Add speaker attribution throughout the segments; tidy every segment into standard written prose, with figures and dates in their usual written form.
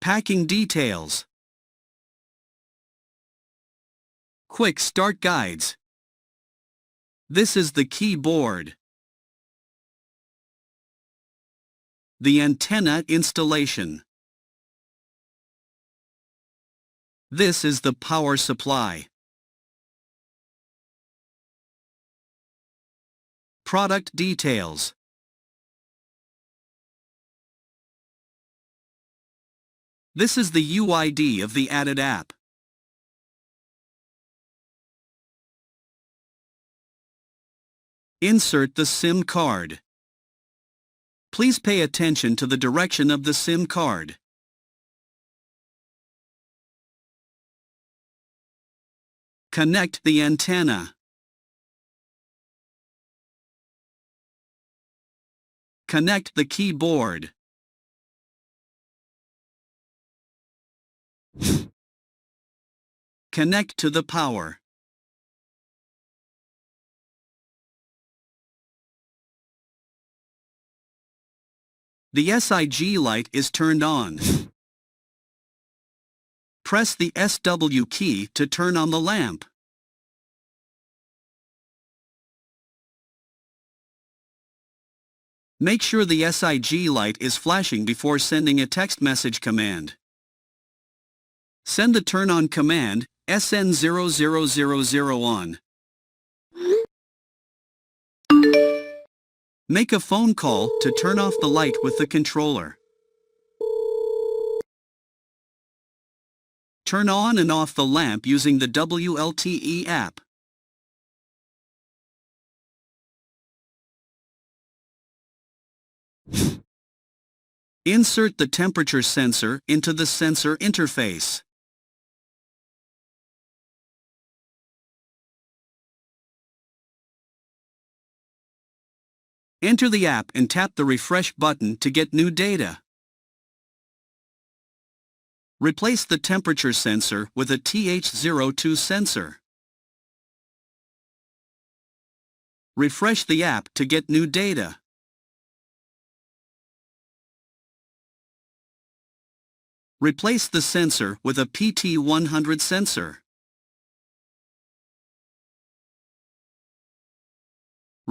Speaker 1: Packing details. Quick start guides. This is the keyboard. The antenna installation. This is the power supply. Product details. This is the UID of the added app. Insert the SIM card. Please pay attention to the direction of the SIM card. Connect the antenna. Connect the keyboard. Connect to the power. The SIG light is turned on. Press the SW key to turn on the lamp. Make sure the SIG light is flashing before sending a text message command. Send the turn on command, SN00000 on. Make a phone call to turn off the light with the controller. Turn on and off the lamp using the WLTE app. Insert the temperature sensor into the sensor interface. Enter the app and tap the refresh button to get new data. Replace the temperature sensor with a TH02 sensor. Refresh the app to get new data. Replace the sensor with a PT100 sensor.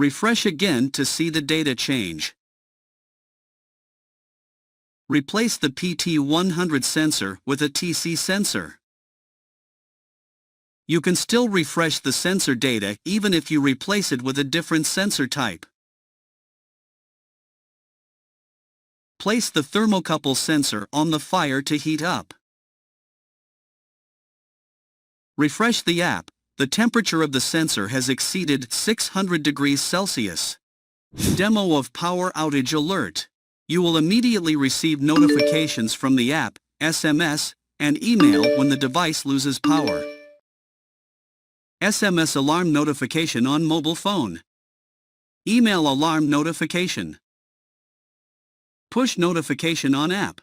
Speaker 1: Refresh again to see the data change. Replace the PT100 sensor with a TC sensor. You can still refresh the sensor data even if you replace it with a different sensor type. Place the thermocouple sensor on the fire to heat up. Refresh the app. The temperature of the sensor has exceeded 600 degrees Celsius. Demo of power outage alert. You will immediately receive notifications from the app, SMS, and email when the device loses power. SMS alarm notification on mobile phone. Email alarm notification. Push notification on app.